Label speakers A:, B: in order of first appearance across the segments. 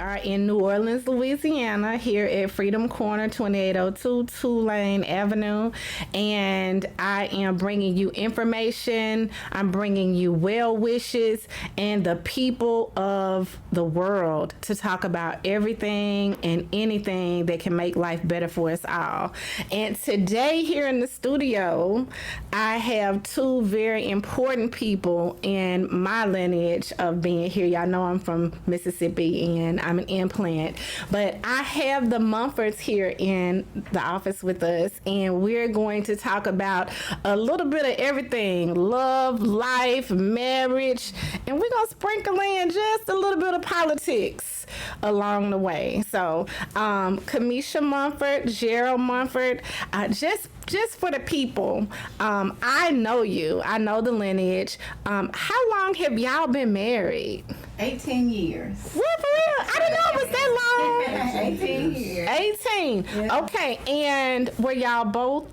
A: are in New Orleans, Louisiana, here at Freedom Corner, 2802 Tulane Avenue. And I am bringing you information. I'm bringing you well wishes and the people of the world to talk about everything and anything that can make life better for us all. And today here in the studio, I have two very important people in my lineage of being here. Y'all know I'm from Mississippi and I'm an implant, but I have the Mumfords here in the office with us, and we're going to talk about a little bit of everything: love, life, marriage, and we're gonna sprinkle in just a little bit of politics along the way. So Kamesha Mumford, Gerald Mumford, just for the people, I know you. I know the lineage. How long have y'all been married?
B: 18 years.
A: What, for real? I didn't know it was that
B: long. 18 years.
A: 18. Yeah. Okay. And were y'all both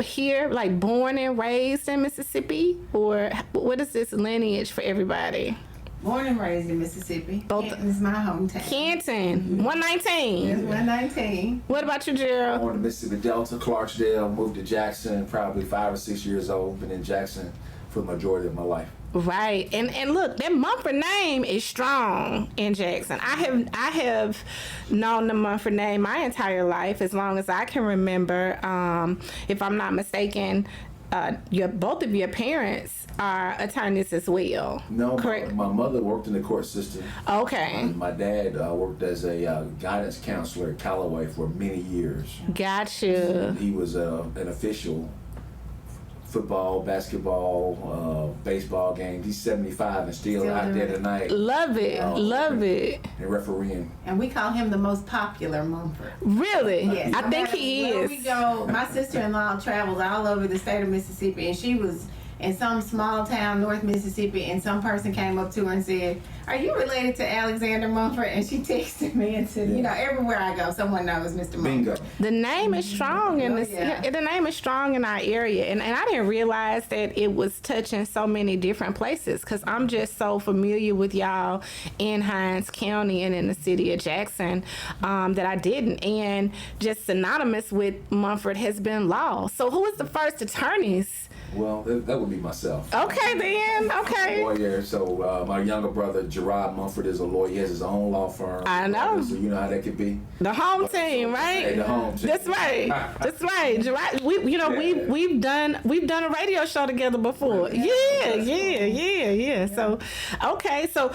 A: here, like born and raised in Mississippi? Or what is this lineage for everybody?
B: Born and raised in Mississippi. Canton is my hometown.
A: Canton. 119.
B: Yes, 119.
A: What about you, Gerald?
C: Born in Mississippi Delta, Clarksdale, moved to Jackson, probably 5 or 6 years old. Been in Jackson for the majority of my life.
A: Right. And look, that Mumford name is strong in Jackson. I have known the Mumford name my entire life, as long as I can remember. If I'm not mistaken, both of your parents are attorneys as well.
C: No,
A: correct?
C: My mother worked in the court system.
A: Okay.
C: My dad worked as a guidance counselor at Callaway for many years.
A: Gotcha.
C: He was an official. Football, basketball, baseball games. He's 75 and still out there tonight.
A: Love it. Love it.
C: And refereeing.
B: And we call him the most popular Mumford.
A: Really?
B: Yes.
A: I think he is.
B: We go, my sister-in-law travels all over the state of Mississippi, and she was in some small town, North Mississippi, and some person came up to her and said, "Are you related to Alexander Mumford?" And she texted me and said, "You know, everywhere I go, someone knows Mr. Mumford."
C: Bingo.
A: The name is strong in this. Yeah. The name is strong in our area, and I didn't realize that it was touching so many different places, because I'm just so familiar with y'all in Hinds County and in the city of Jackson that I didn't. And just synonymous with Mumford has been law. So who was the first attorneys?
C: Well, that would be myself.
A: Okay, then. Okay.
C: Lawyer. So my younger brother, Gerald Mumford, is a lawyer. He has his own law firm.
A: I know.
C: So you know how that could be.
A: The home team, right?
C: Hey, the home team.
A: That's right. That's right. Gerard, we've done a radio show together before. Yeah. So, okay. So,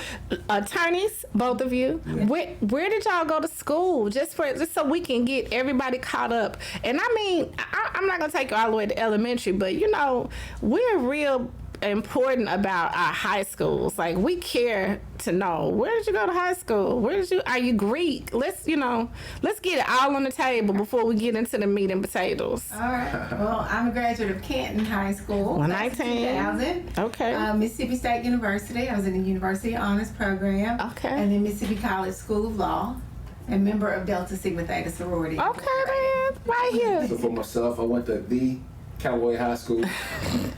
A: attorneys, both of you. Yeah. Where did y'all go to school? Just so we can get everybody caught up. And I mean, I'm not gonna take you all the way to elementary, but we're real important about our high schools. Like, we care to know, where did you go to high school? Are you Greek? Let's get it all on the table before we get into the meat and potatoes.
B: All right. Well, I'm a graduate of Canton High School.
A: 119.
B: 2000.
A: Okay.
B: Mississippi State University. I was in the University Honors Program.
A: Okay.
B: And then Mississippi College School of Law. And member of Delta Sigma Theta sorority.
A: Okay, man. Right here.
C: So for myself, I went to the Callaway High School.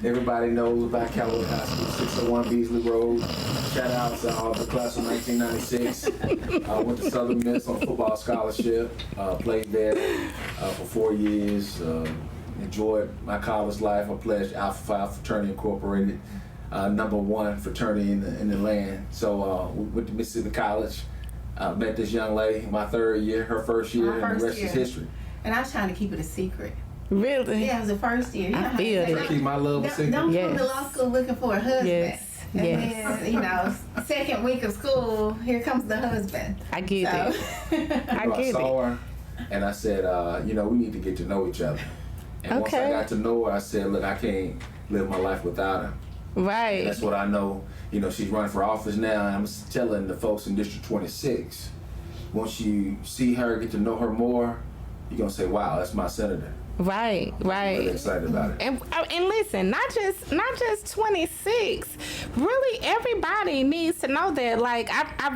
C: Everybody knows about Callaway High School, 601 Beasley Road. Shout out to the class of 1996. I went to Southern Miss on a football scholarship. Played there for 4 years. Enjoyed my college life. I pledged Alpha Phi Fraternity Incorporated, #1 fraternity in the land. So we went to Mississippi College. Met this young lady my third year, her first year, and the rest is history.
B: And I was trying to keep it a secret.
A: Really?
B: Yeah, it was the first year.
A: I feel it.
C: Keep my love a secret.
B: Don't come to law school looking for a husband.
A: Yes.
B: And then, second week of school, here comes the husband.
A: I get it.
C: I saw her, and I said, we need to get to know each other. And once I got to know her, I said, look, I can't live my life without her.
A: Right.
C: And that's what I know. She's running for office now, and I'm telling the folks in District 26, once you see her, get to know her more, you're going to say, wow, that's my senator.
A: Right.
C: I'm really excited about it.
A: And listen, not just 26. Really, everybody needs to know that. Like, I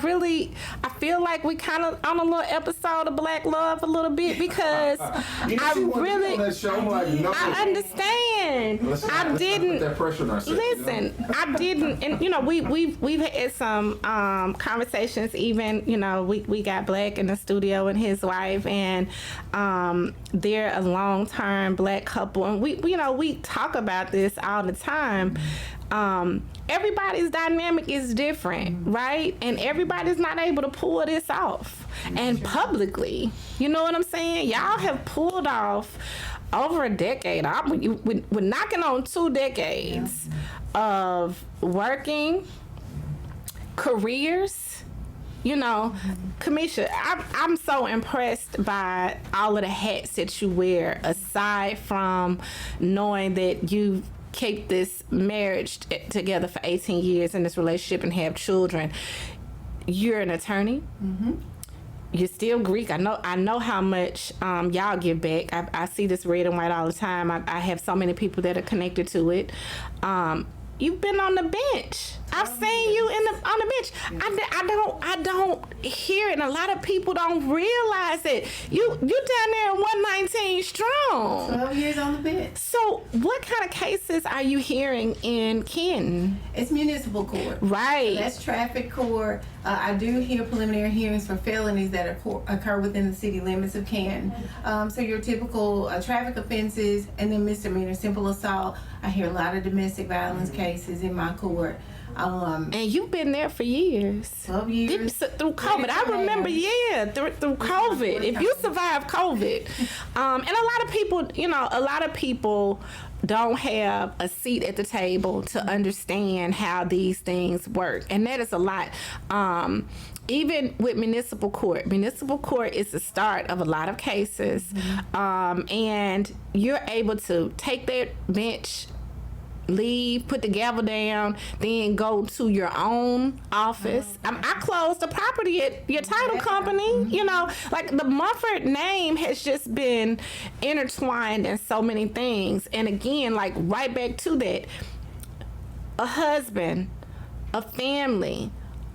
A: feel like we kind of on a little episode of Black Love a little bit because I really,
C: on that show, I'm like, no.
A: I understand. I didn't
C: put that pressure on ourselves.
A: listen. I didn't, and we've had some conversations. Even we got Black in the studio and his wife, and they're a long-term Black couple, and we talk about this all the time. Everybody's dynamic is different, right? And everybody's not able to pull this off, and publicly, you know what I'm saying? Y'all have pulled off over a decade. We're knocking on 2 decades of working careers. Kamesha, I'm so impressed by all of the hats that you wear, aside from knowing that you kept this marriage together for 18 years in this relationship and have children. You're an attorney. Mm-hmm. You're still Greek. I know how much y'all give back. I see this red and white all the time. I have so many people that are connected to it. You've been on the bench. I've seen you on the bench. I don't hear it, and a lot of people don't realize it. You down there at 119 strong.
B: 12 years on the bench.
A: So what kind of cases are you hearing in Kenton?
B: It's municipal court.
A: Right.
B: So that's traffic court. I do hear preliminary hearings for felonies that occur within the city limits of Canton. So your typical traffic offenses, and then misdemeanor, simple assault. I hear a lot of domestic violence cases in my court.
A: And you've been there for years.
B: 12 years.
A: Through COVID. I remember, through COVID. If you survive COVID. And a lot of people don't have a seat at the table to understand how these things work. And that is a lot. Even with municipal court is the start of a lot of cases. And you're able to take that bench, leave, put the gavel down, then go to your own office. I closed the property at your title company. Like the Mumford name has just been intertwined in so many things. And again, like right back to that, a husband, a family,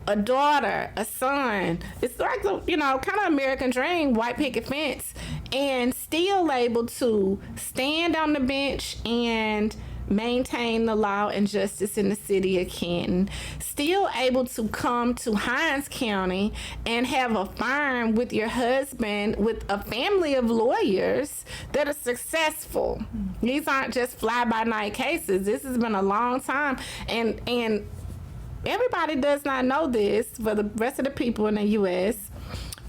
A: a daughter, a son. It's like the, kind of American dream, white picket fence, and still able to stand on the bench and maintain the law and justice in the city of Kenton, still able to come to Hinds County and have a firm with your husband, with a family of lawyers that are successful. These aren't just fly-by-night cases. This has been a long time, and everybody does not know this. For the rest of the people in the U.S.,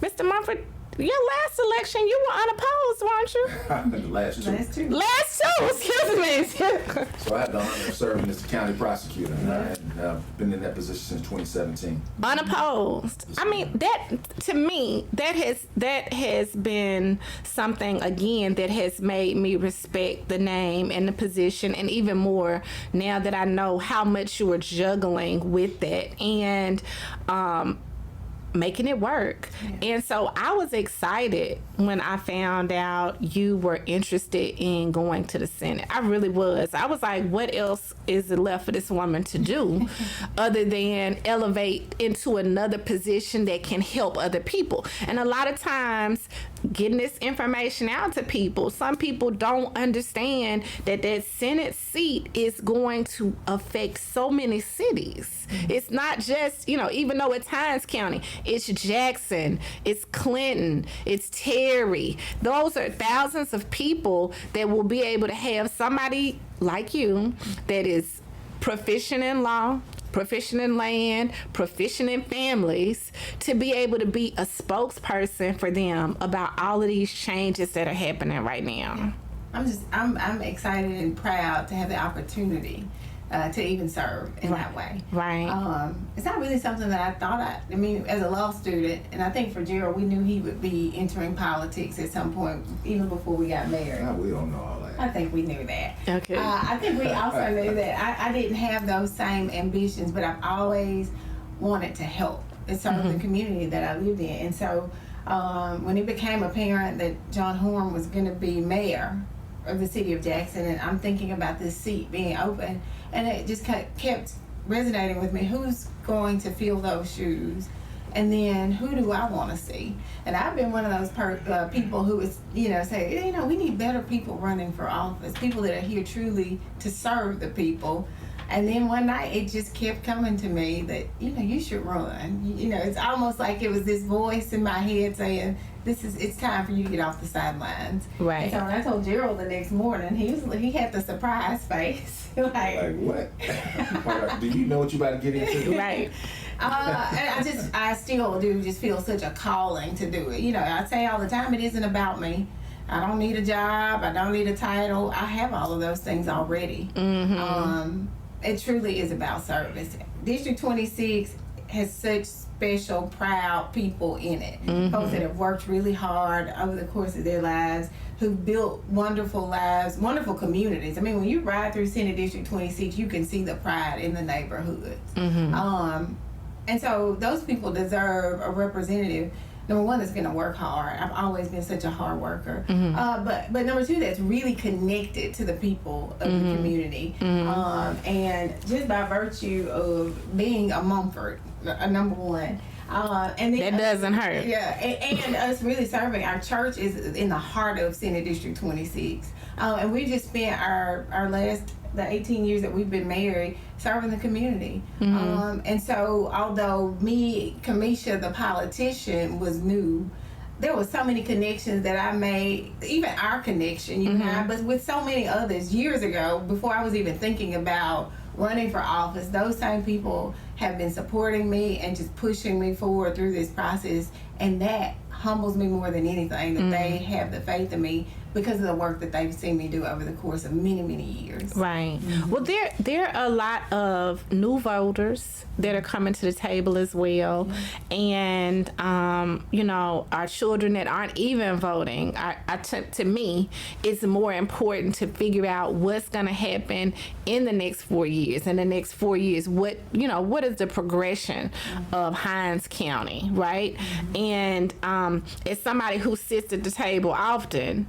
A: Mr. Mumford, your last election, you were unopposed, weren't you?
C: The last two.
A: Last two, excuse me.
C: So I had the honor of serving as the county prosecutor, and I've been in that position since 2017.
A: Unopposed. I mean, that, to me, that has been something, again, that has made me respect the name and the position, and even more now that I know how much you are juggling with that. And making it work. Yeah. And so I was excited when I found out you were interested in going to the Senate. I really was. I was like, what else is left for this woman to do other than elevate into another position that can help other people? And a lot of times, getting this information out to people, some people don't understand that Senate seat is going to affect so many cities. Mm-hmm. It's not just, even though it's Hinds County, it's Jackson, it's Clinton, it's Terry. Those are thousands of people that will be able to have somebody like you that is proficient in law, proficient in land, proficient in families, to be able to be a spokesperson for them about all of these changes that are happening right now.
B: I'm excited and proud to have the opportunity to even serve in that way.
A: Right.
B: It's not really something that I thought I mean, as a law student, and I think for Gerald, we knew he would be entering politics at some point, even before we got married.
C: No, we don't know all that.
B: I think we knew that.
A: Okay.
B: I think we also knew that I didn't have those same ambitions, but I've always wanted to help and serve the community that I lived in. And so when it became apparent that John Horn was going to be mayor, of the city of Jackson, and I'm thinking about this seat being open, and it just kept resonating with me. Who's going to fill those shoes? And then who do I want to see? And I've been one of those people who is, say, we need better people running for office, people that are here truly to serve the people. And then one night it just kept coming to me that, you should run. It's almost like it was this voice in my head saying, it's time for you to get off the sidelines.
A: Right.
B: And so when I told Gerald the next morning, he had the surprise face.
C: like what? Do you know what you about to get into?
A: Right.
B: And I still do just feel such a calling to do it. I say all the time, it isn't about me. I don't need a job. I don't need a title. I have all of those things already. Mm-hmm. It truly is about service. District 26 has such special, proud people in it. Mm-hmm. Folks that have worked really hard over the course of their lives, who've built wonderful lives, wonderful communities. I mean, when you ride through Senate District 26, you can see the pride in the neighborhoods. Mm-hmm. And so those people deserve a representative, number one, that's going to work hard. I've always been such a hard worker. Mm-hmm. But number two, that's really connected to the people of the community. Mm-hmm. And just by virtue of being a Mumford, number one. And then
A: that doesn't hurt.
B: Yeah, and us really serving. Our church is in the heart of Senate District 26. And we just spent our last, the 18 years that we've been married, serving the community. Mm-hmm. And so although me, Kamesha, the politician, was new, there was so many connections that I made, even our connection, you and I, but with so many others years ago, before I was even thinking about running for office, those same people have been supporting me and just pushing me forward through this process, and that humbles me more than anything, that they have the faith in me because of the work that they've seen me do over the course of many, many years.
A: Right. Mm-hmm. Well, there are a lot of new voters that are coming to the table as well. Mm-hmm. And, our children that aren't even voting. To me, it's more important to figure out what's going to happen in the next 4 years. In the next 4 years, what is the progression of Hinds County, right? Mm-hmm. And as somebody who sits at the table often,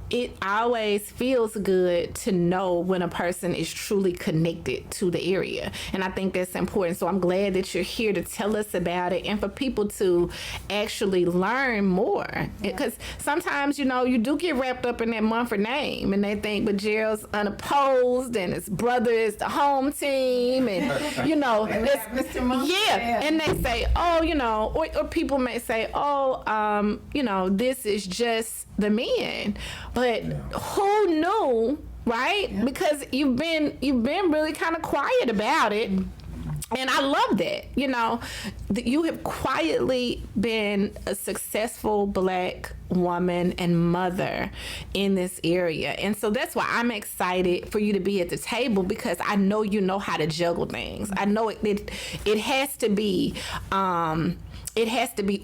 A: it always feels good to know when a person is truly connected to the area. And I think that's important. So I'm glad that you're here to tell us about it and for people to actually learn more. Because sometimes, you do get wrapped up in that Mumford name and they think, but Gerald's unopposed and his brother is the home team. And,
B: Mr. Mumford.
A: Yeah. And they say, or people may say, this is just the men. But who knew, right? Yeah. Because you've been really kind of quiet about it. And I love that, that you have quietly been a successful Black woman and mother in this area. And so that's why I'm excited for you to be at the table, because I know you know how to juggle things. I know it has to be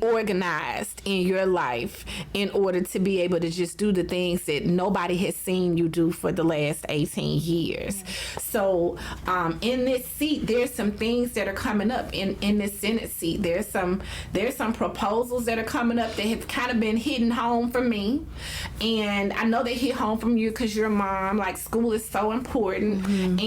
A: organized in your life in order to be able to just do the things that nobody has seen you do for the last 18 years. So in this seat, there's some things that are coming up in this Senate seat. There's some proposals that are coming up that have kind of been hitting home for me. And I know they hit home from you because you're a mom. Like, school is so important. Mm-hmm.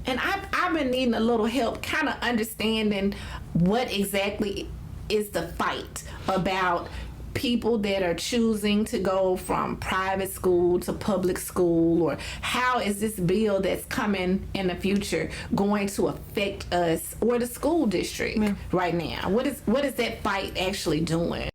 A: And I've been needing a little help kind of understanding what exactly is the fight about people that are choosing to go from private school to public school, or how is this bill that's coming in the future going to affect us or the school district right now? What is that fight actually doing?